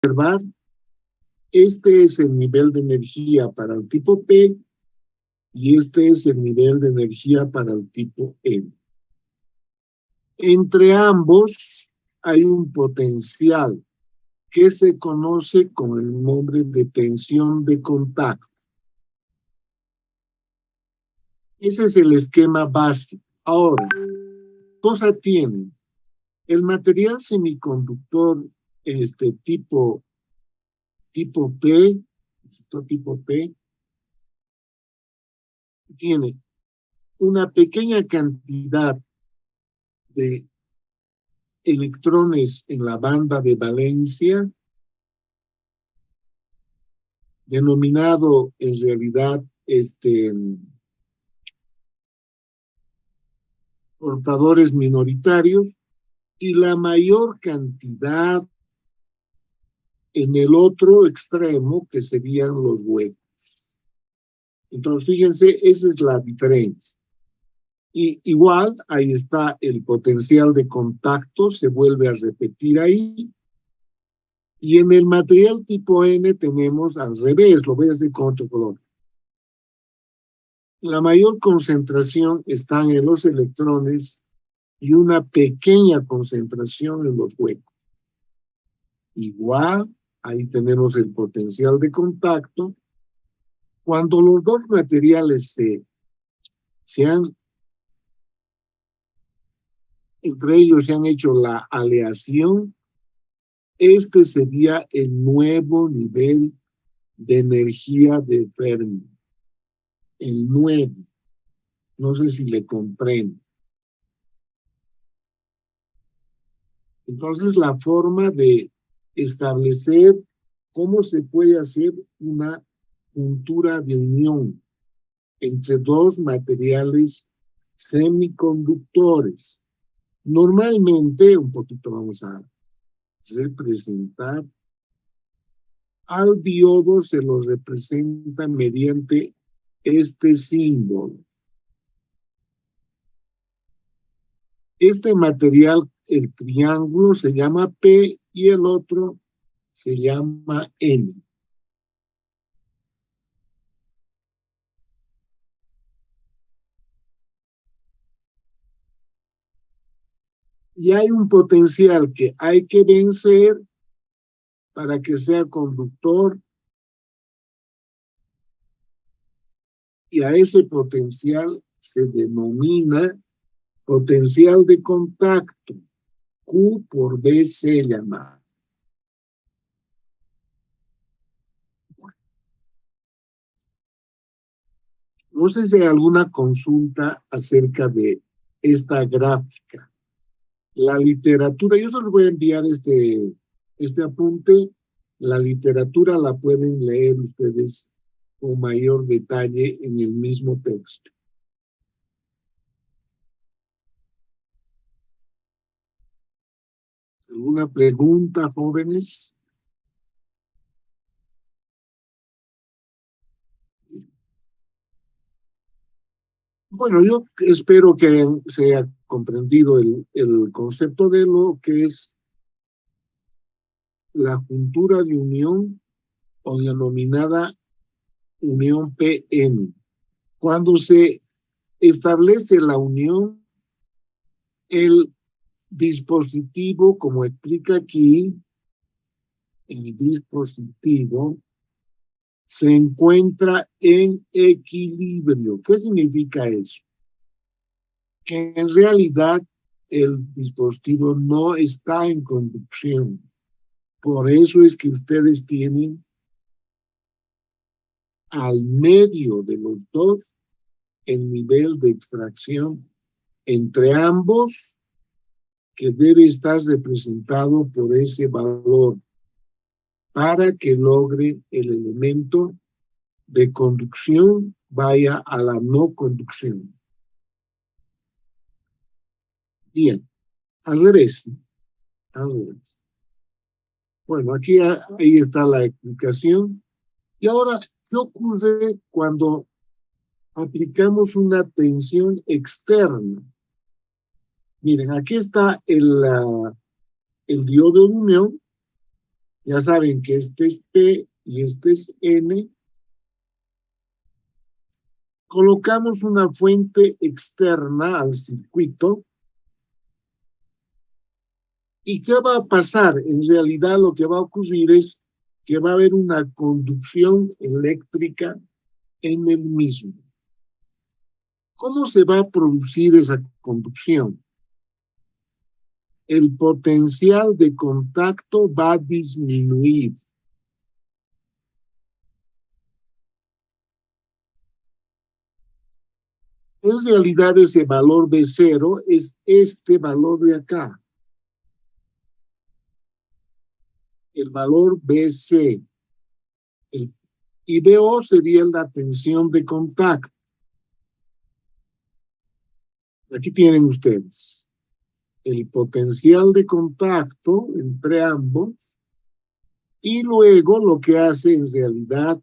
observar, este es el nivel de energía para el tipo P y este es el nivel de energía para el tipo N. Entre ambos hay un potencial que se conoce con el nombre de tensión de contacto. Ese es el esquema básico. Ahora, cosa tiene el material semiconductor tipo P, tiene una pequeña cantidad de electrones en la banda de valencia, denominado en realidad portadores minoritarios, y la mayor cantidad en el otro extremo, que serían los huecos. Entonces, fíjense, esa es la diferencia. Y igual, ahí está el potencial de contacto, se vuelve a repetir ahí. Y en el material tipo N tenemos al revés, lo voy a hacer con otro color. La mayor concentración está en los electrones y una pequeña concentración en los huecos. Igual, ahí tenemos el potencial de contacto. Cuando los dos materiales entre ellos se han hecho la aleación, este sería el nuevo nivel de energía de Fermi. El nuevo. No sé si le comprendo. Entonces, la forma de establecer cómo se puede hacer una juntura de unión entre dos materiales semiconductores. Normalmente, un poquito vamos a representar, al diodo se lo representa mediante este símbolo. Este material, el triángulo, se llama P y el otro se llama N. Y hay un potencial que hay que vencer para que sea conductor, y a ese potencial se denomina potencial de contacto, Q por B se llama. No sé si hay alguna consulta acerca de esta gráfica. La literatura, yo solo voy a enviar este apunte. La literatura la pueden leer ustedes con mayor detalle en el mismo texto. ¿Alguna pregunta, jóvenes? Bueno, yo espero que se haya comprendido el concepto de lo que es la juntura de unión o denominada unión PN. Cuando se establece la unión, el dispositivo, como explica aquí, el dispositivo se encuentra en equilibrio. ¿Qué significa eso? Que en realidad el dispositivo no está en conducción. Por eso es que ustedes tienen al medio de los dos el nivel de extracción entre ambos, que debe estar representado por ese valor para que logre el elemento de conducción vaya a la no conducción. Bien, al revés. Bueno, aquí ahí está la explicación. Y ahora, ¿qué ocurre cuando aplicamos una tensión externa? Miren, aquí está el diodo de unión, Ya saben que este es P y este es N. Colocamos una fuente externa al circuito. ¿Y qué va a pasar? En realidad lo que va a ocurrir es que va a haber una conducción eléctrica en el mismo. ¿Cómo se va a producir esa conducción? El potencial de contacto va a disminuir. En realidad ese valor B0 es este valor de acá. El valor BC. Y BO sería la tensión de contacto. Aquí tienen ustedes el potencial de contacto entre ambos y luego lo que hace en realidad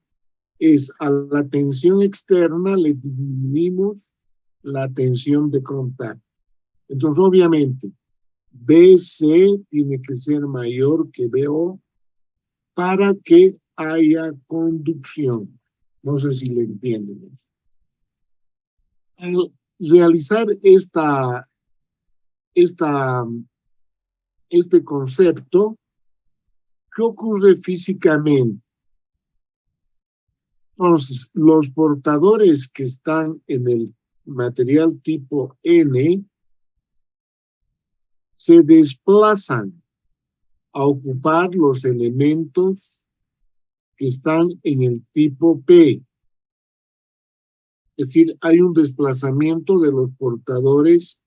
es a la tensión externa le disminuimos la tensión de contacto. Entonces, obviamente, BC tiene que ser mayor que BO para que haya conducción. No sé si le entienden. Al realizar este concepto, ¿qué ocurre físicamente? Entonces, los portadores que están en el material tipo N se desplazan a ocupar los elementos que están en el tipo P. Es decir, hay un desplazamiento de los portadores,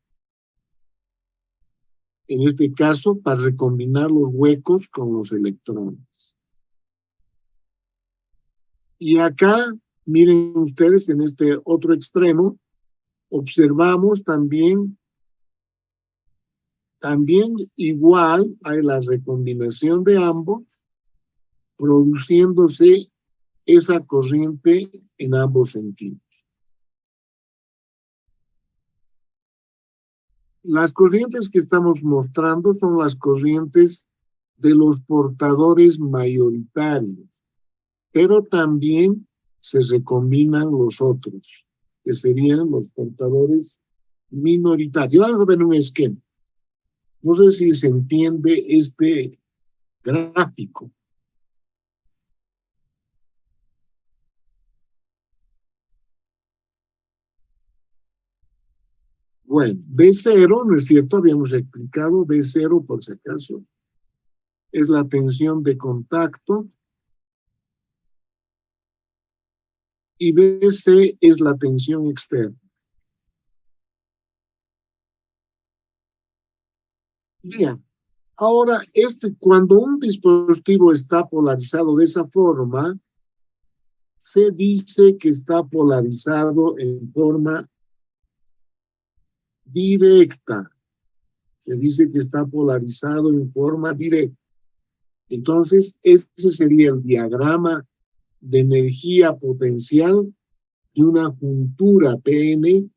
en este caso, para recombinar los huecos con los electrones. Y acá, miren ustedes, en este otro extremo, observamos también igual hay la recombinación de ambos, produciéndose esa corriente en ambos sentidos. Las corrientes que estamos mostrando son las corrientes de los portadores mayoritarios, pero también se recombinan los otros, que serían los portadores minoritarios. Vamos a ver un esquema. No sé si se entiende este gráfico. Bueno, B0, ¿no es cierto? Habíamos explicado, B0 por si acaso, es la tensión de contacto y BC es la tensión externa. Bien, ahora cuando un dispositivo está polarizado de esa forma, se dice que está polarizado en forma directa. Se dice que está polarizado en forma directa. Entonces, ese sería el diagrama de energía potencial de una juntura PN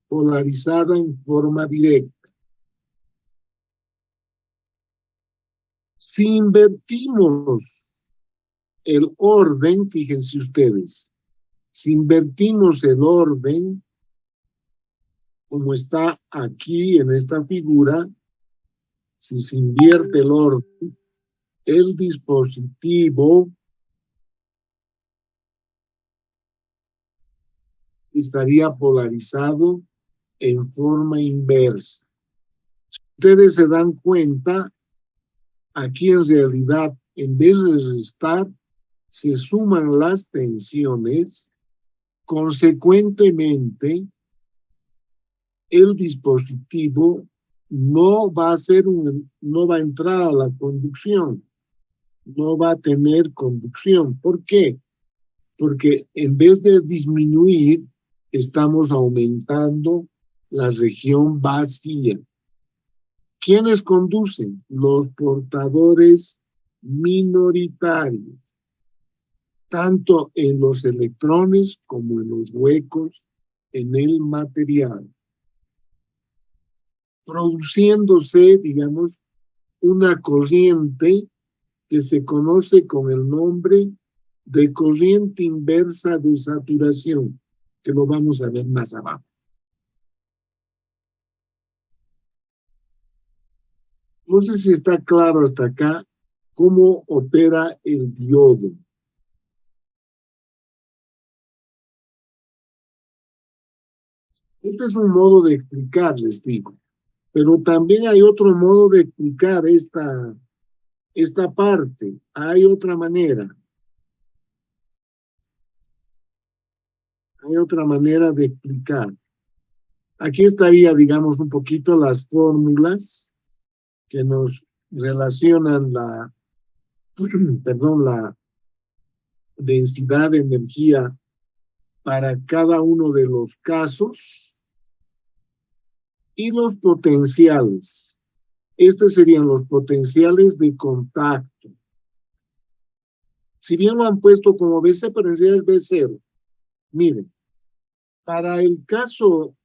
polarizada en forma directa. Si invertimos el orden, fíjense ustedes, si invertimos el orden, como está aquí en esta figura, si se invierte el orden, el dispositivo estaría polarizado en forma inversa. Ustedes se dan cuenta, aquí en realidad, en vez de restar, se suman las tensiones, consecuentemente, el dispositivo no va a entrar a la conducción, no va a tener conducción. ¿Por qué? Porque en vez de disminuir, estamos aumentando la región vacía. ¿Quiénes conducen? Los portadores minoritarios, tanto en los electrones como en los huecos en el material, produciéndose, digamos, una corriente que se conoce con el nombre de corriente inversa de saturación, que lo vamos a ver más abajo. No sé si está claro hasta acá cómo opera el diodo. Este es un modo de explicar, les digo, pero también hay otro modo de explicar esta parte. Hay otra manera. Hay otra manera de explicar. Aquí estaría, digamos, un poquito las fórmulas que nos relacionan la densidad de energía para cada uno de los casos y los potenciales. Estos serían los potenciales de contacto. Si bien lo han puesto como BC, pero en realidad es B0. Miren, para el caso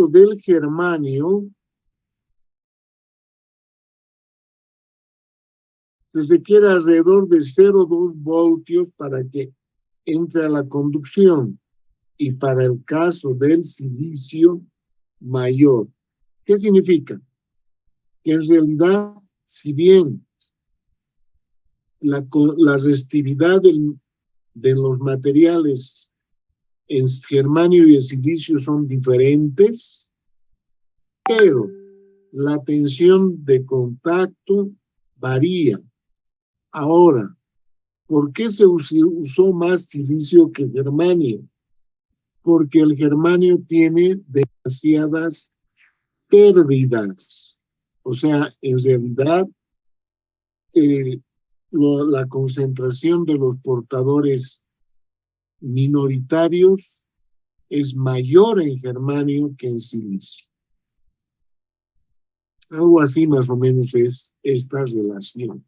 del germanio, se requiere alrededor de 0,2 voltios para que entre a la conducción, y para el caso del silicio, mayor. ¿Qué significa? Que en realidad, si bien la resistividad de los materiales en germanio y en silicio son diferentes, pero la tensión de contacto varía. Ahora, ¿por qué se usó más silicio que germanio? Porque el germanio tiene demasiadas pérdidas. O sea, en realidad, la concentración de los portadores minoritarios es mayor en germanio que en silicio. Algo así más o menos es esta relación.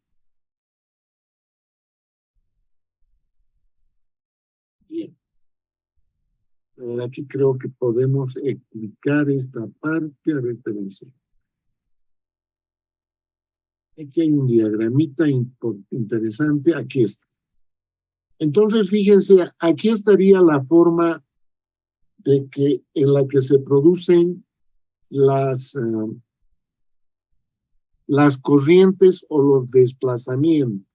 Bien. Aquí creo que podemos explicar esta parte a referencia. Aquí hay un diagramita interesante, aquí está. Entonces, fíjense, aquí estaría la forma en la que se producen las corrientes o los desplazamientos.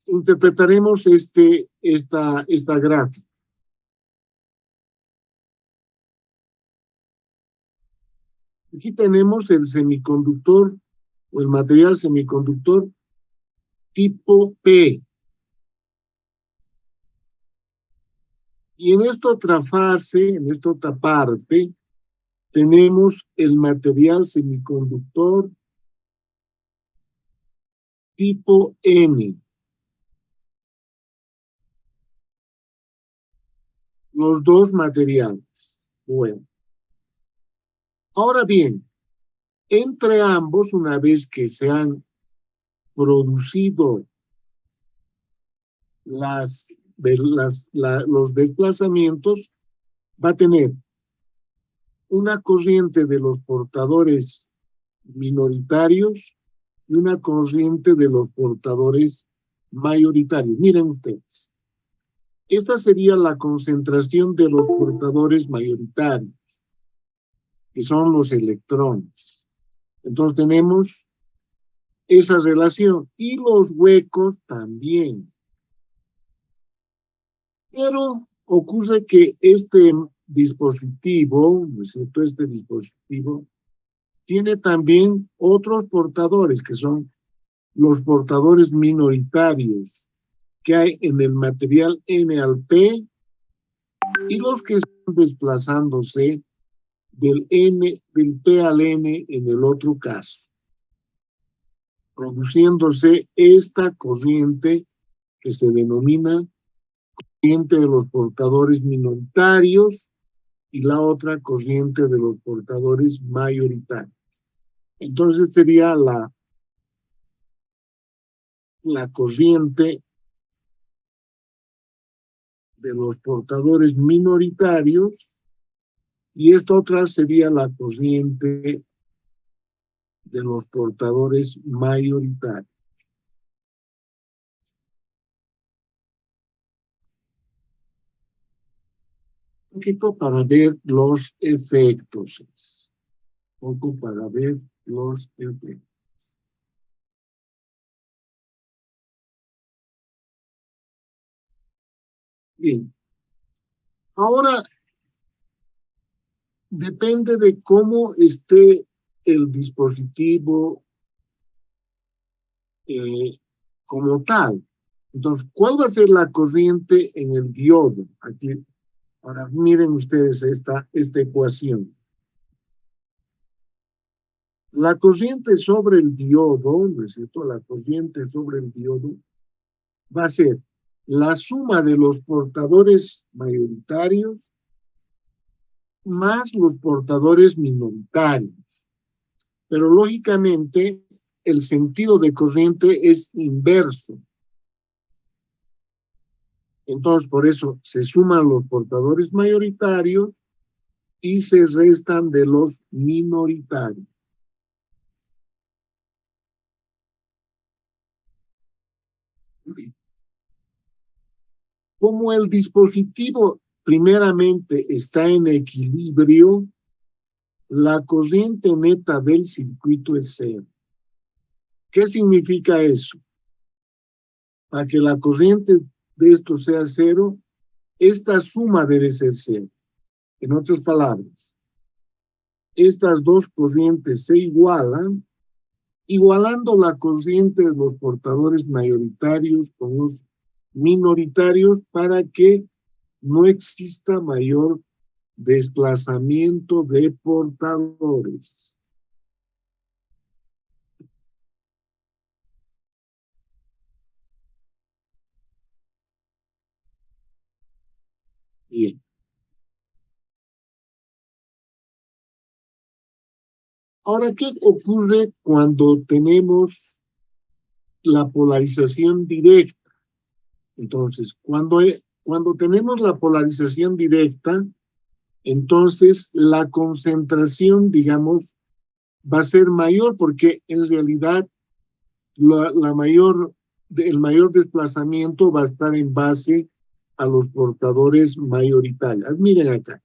Interpretaremos esta gráfica. Aquí tenemos el semiconductor o el material semiconductor tipo P. Y en esta otra fase, en esta otra parte, tenemos el material semiconductor tipo N. Los dos materiales. Bueno. Ahora bien, entre ambos, una vez que se han producido los desplazamientos, va a tener una corriente de los portadores minoritarios y una corriente de los portadores mayoritarios. Miren ustedes, esta sería la concentración de los portadores mayoritarios, que son los electrones. Entonces tenemos esa relación y los huecos también. Pero ocurre que este dispositivo, ¿no es cierto? Este dispositivo tiene también otros portadores, que son los portadores minoritarios que hay en el material N al P y los que están desplazándose del P al N en el otro caso, produciéndose esta corriente que se denomina corriente de los portadores minoritarios y la otra corriente de los portadores mayoritarios. Entonces sería la corriente de los portadores minoritarios Y esta otra sería la corriente de los portadores mayoritarios. Un poquito para ver los efectos. Un poco para ver los efectos. Bien. Ahora, depende de cómo esté el dispositivo como tal. Entonces, ¿cuál va a ser la corriente en el diodo? Aquí, ahora miren ustedes esta ecuación. La corriente sobre el diodo, ¿no es cierto? La corriente sobre el diodo va a ser la suma de los portadores mayoritarios más los portadores minoritarios. Pero lógicamente el sentido de corriente es inverso. Entonces, por eso se suman los portadores mayoritarios y se restan de los minoritarios. Como el dispositivo primeramente está en equilibrio, la corriente neta del circuito es cero. ¿Qué significa eso? Para que la corriente de esto sea cero, esta suma debe ser cero. En otras palabras, estas dos corrientes se igualan, igualando la corriente de los portadores mayoritarios con los minoritarios para que no exista mayor desplazamiento de portadores. Bien. Ahora, ¿qué ocurre cuando tenemos la polarización directa? Entonces, cuando tenemos la polarización directa, entonces la concentración, digamos, va a ser mayor porque en realidad el mayor desplazamiento va a estar en base a los portadores mayoritarios. Miren acá.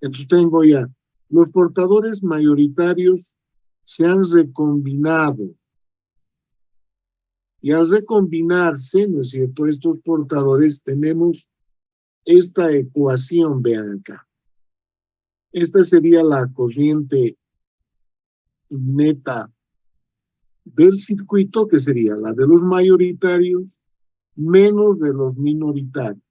Entonces tengo ya, los portadores mayoritarios se han recombinado. Y al recombinarse, ¿no es cierto?, estos portadores tenemos esta ecuación, vean acá. Esta sería la corriente neta del circuito, que sería la de los mayoritarios menos de los minoritarios.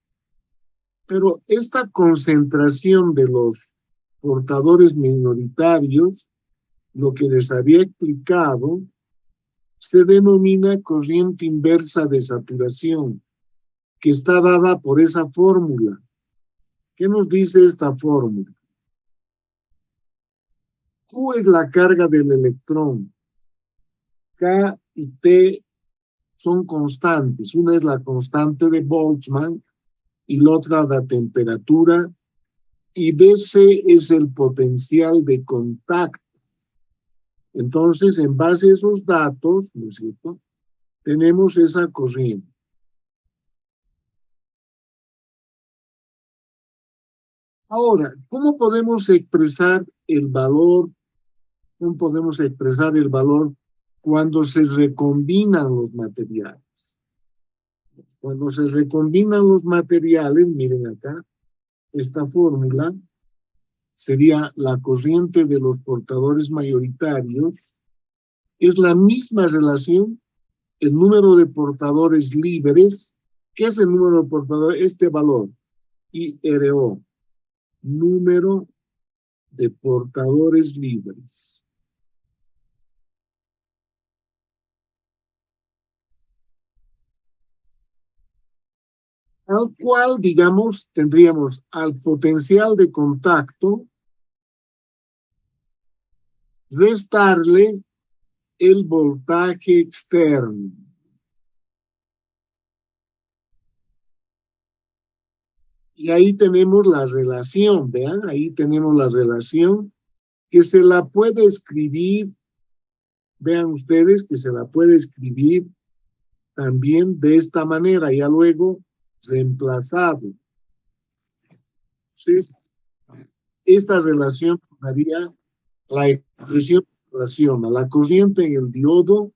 Pero esta concentración de los portadores minoritarios, lo que les había explicado, se denomina corriente inversa de saturación, que está dada por esa fórmula. ¿Qué nos dice esta fórmula? Q es la carga del electrón. K y T son constantes. Una es la constante de Boltzmann y la otra la temperatura. Y BC es el potencial de contacto. Entonces, en base a esos datos, ¿no es cierto?, tenemos esa corriente. Ahora, ¿cómo podemos expresar el valor? ¿Cómo podemos expresar el valor cuando se recombinan los materiales? Cuando se recombinan los materiales, miren acá, esta fórmula sería la corriente de los portadores mayoritarios, es la misma relación, el número de portadores libres. ¿Qué es el número de portadores? Este valor, IRO, número de portadores libres. Al cual, digamos, tendríamos al potencial de contacto restarle el voltaje externo. Y ahí tenemos la relación, vean, ahí tenemos la relación que se la puede escribir, vean ustedes que se la puede escribir también de esta manera, ya luego reemplazado. Entonces, esta relación daría la expresión relación a la corriente en el diodo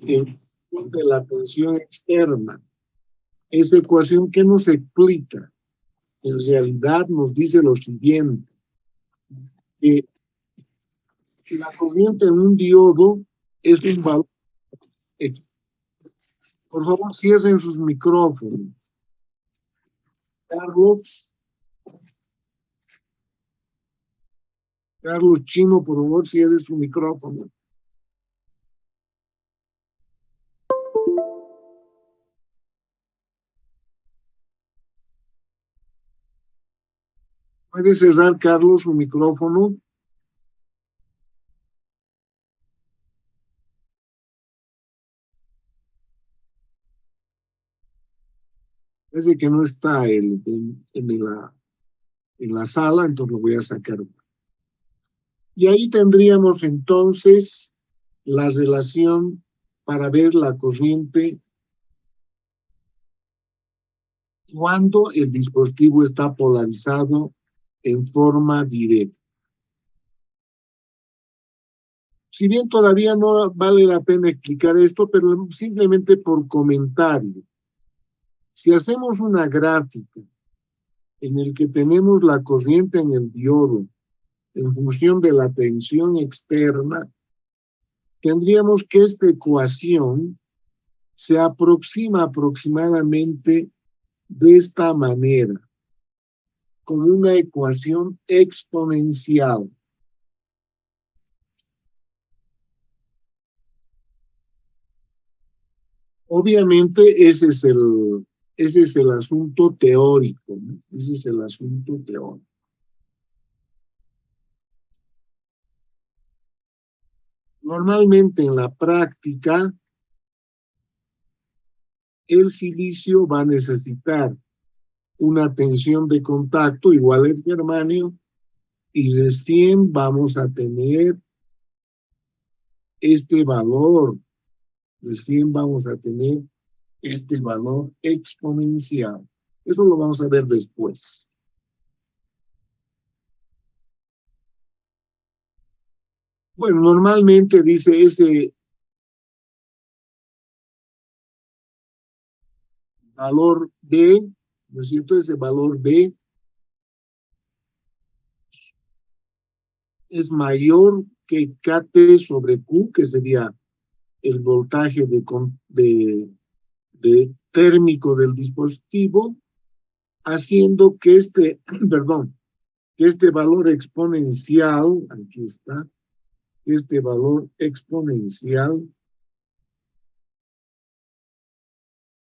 en función de la tensión externa. Esa ecuación que nos explica, en realidad nos dice lo siguiente, que la corriente en un diodo es un valor. Por favor, cierren sus micrófonos. Carlos, Carlos Chino, por favor, cierre su micrófono. ¿Puede cerrar, Carlos, su micrófono? Parece que no está él en la sala, entonces lo voy a sacar. Y ahí tendríamos entonces la relación para ver la corriente cuando el dispositivo está polarizado en forma directa. Si bien todavía no vale la pena explicar esto, pero simplemente por comentario. Si hacemos una gráfica en el que tenemos la corriente en el diodo en función de la tensión externa, tendríamos que esta ecuación se aproxima aproximadamente de esta manera, con una ecuación exponencial. Obviamente ese es el asunto teórico, ¿no? Ese es el asunto teórico. Normalmente en la práctica, el silicio va a necesitar una tensión de contacto igual al germanio y recién vamos a tener este valor, recién vamos a tener este valor exponencial. Eso lo vamos a ver después. Bueno, normalmente dice ese valor B, ¿no es cierto? Ese valor B es mayor que KT sobre Q, que sería el voltaje de térmico del dispositivo, haciendo que perdón, que este valor exponencial, aquí está, este valor exponencial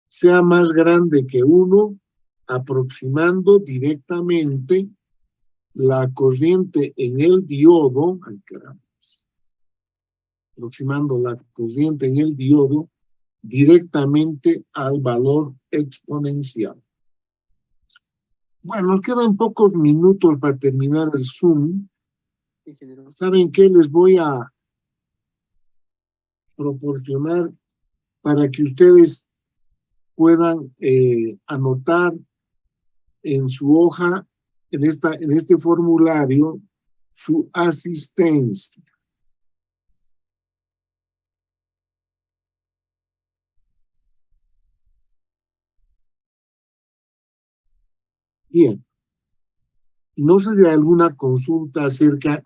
sea más grande que 1, aproximando directamente la corriente en el diodo, aproximando la corriente en el diodo directamente al valor exponencial. Bueno, nos quedan pocos minutos para terminar el Zoom. ¿Saben qué? Les voy a proporcionar para que ustedes puedan anotar en su hoja, en este formulario, su asistencia. Bien. No sé si hay alguna consulta acerca